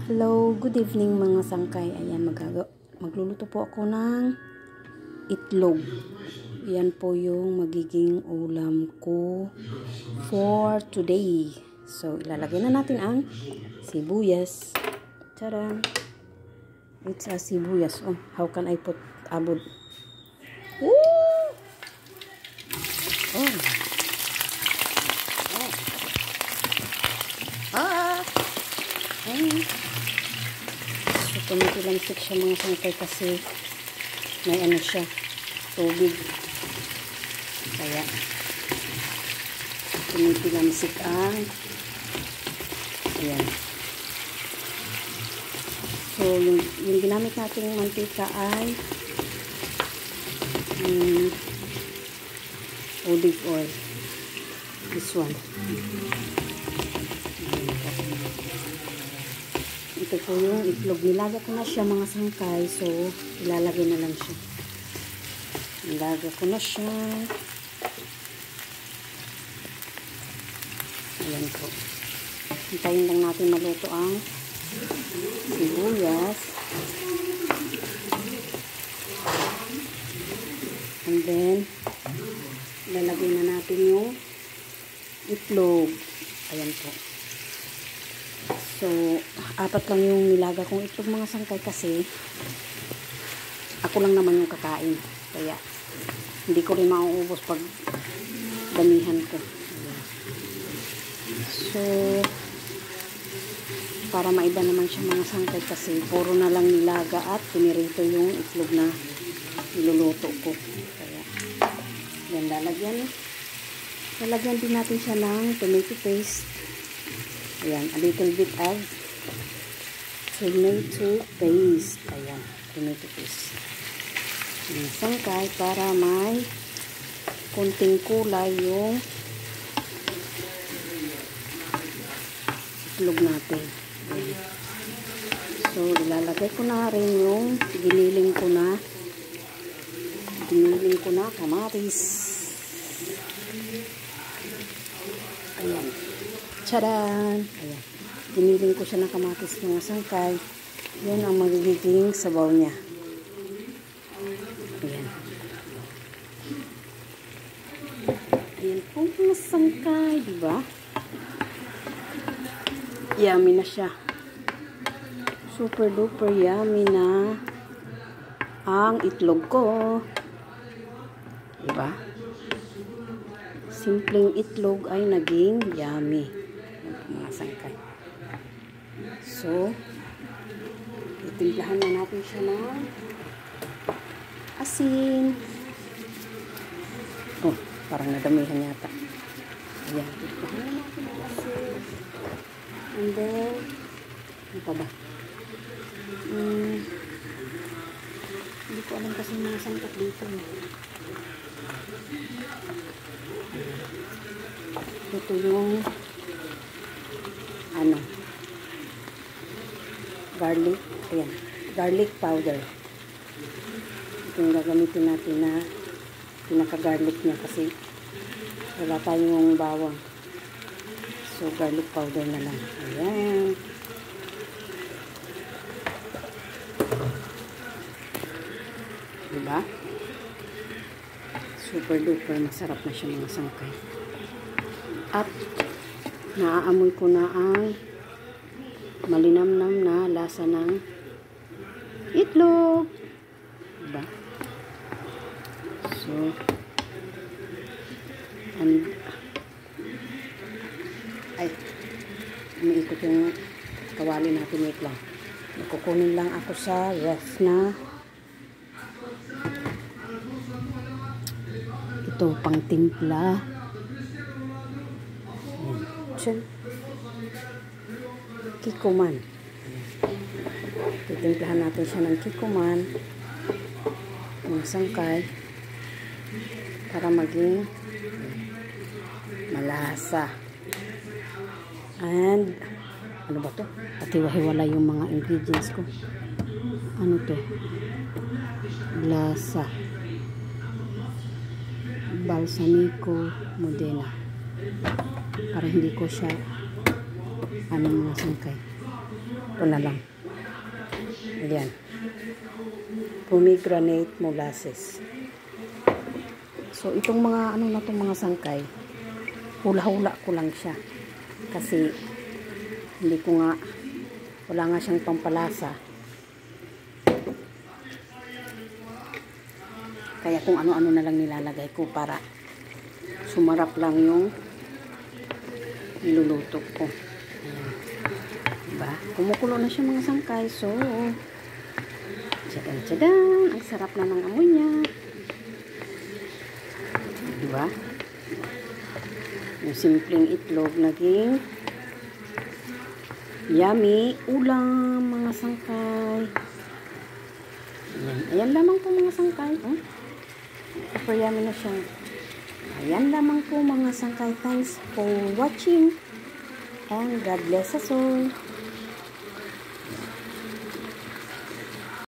Hello, good evening mga sangkay. Ayan, magluluto po ako ng itlog. Yan po yung magiging ulam ko for today. So, ilalagay na natin ang sibuyas. Tara! It's a sibuyas. Oh, how can I put abod? Woo! Oh! So, tumitilamsik siya mga sangkay kasi may ano siya, tubig. Kaya, tumitilamsik ang ayan. So, yung ginamit nating mantika ay olive oil. This one. Ito po yung itlog. Nilagay ko na siya mga sangkay. So, ilalagay na lang siya. Nilagay ko na siya. Ayan po. Hintayin lang natin maluto ang sibuyas. And then, ilalagay na natin yung itlog. Ayan po. So, 4 lang yung nilaga kong itlog mga sangkay kasi ako lang naman yung kakain. Kaya, hindi ko rin mauubos pag damihan ko. Ayan. So, para maiba naman siya mga sangkay kasi puro na lang nilaga at pinirito yung itlog na niluluto ko. Kaya, yan lalagyan. Lalagyan din natin siya ng tomato paste. Ayan, a little bit of tomato paste. Ayan, tomato paste. Ayan, sangkay para may kunting kulay yung itlog natin. Ayan. So, ilalagay ko na rin yung giniling ko na kamatis. Ayan. Tcharan! Ayan. Giniling ko siya ng kamatis mga sangkay. Yan ang magiging sabaw niya. Ayan. Ayan po mga sangkay, diba? Yummy na siya. Super duper yummy na ang itlog ko. Diba? Simpleng itlog ay naging yummy. Mga sangkay. So, itimplahan na natin siya ng asin. Oh, parang nadamihan yata. Ayan, itimplahan na natin ng asin. And then, ano pa ba? Hindi ko alam kasi mga sangkap dito. Ito yung garlic. Ayan, garlic powder. Ito yung gagamitin natin na pinaka-garlic niya kasi wala tayong bawang. So, garlic powder na lang. Ayan. Diba? Super duper masarap na siya mga sangkay. At naaamoy ko na ang malinamnam na lasa ng itlog. Diba? So, umiikot yung kawali natin. Wait lang. Kukunin lang ako sa ref na ito, pang timpla. Kikuman. Titimplahan natin siya ng kikuman ng sangkay para maging malasa. And ano ba to? Patiwa-hiwala yung mga ingredients ko. Ano to? Lasa. Balsamico Modena. Para hindi ko siya mga sangkay. Ito na lang. Ayan. Pomegranate molasses. So, itong mga, ano na itong mga sangkay, hula-hula ko lang siya. Kasi, hindi ko nga, wala nga siyang pampalasa. Kaya kung ano-ano na lang nilalagay ko para sumarap lang yung niluluto ko. Ayan. Diba? Kumukulo na siya mga sangkay. So, tsadan-tsadan. Ang sarap na ng amoy niya. Diba? Yung simpleng itlog naging yummy ulam mga sangkay. Ayan. Ayan lamang po mga sangkay. Oh. Super yummy na siya. Ayan lamang po mga sangkay. Thanks for watching. And God bless us all.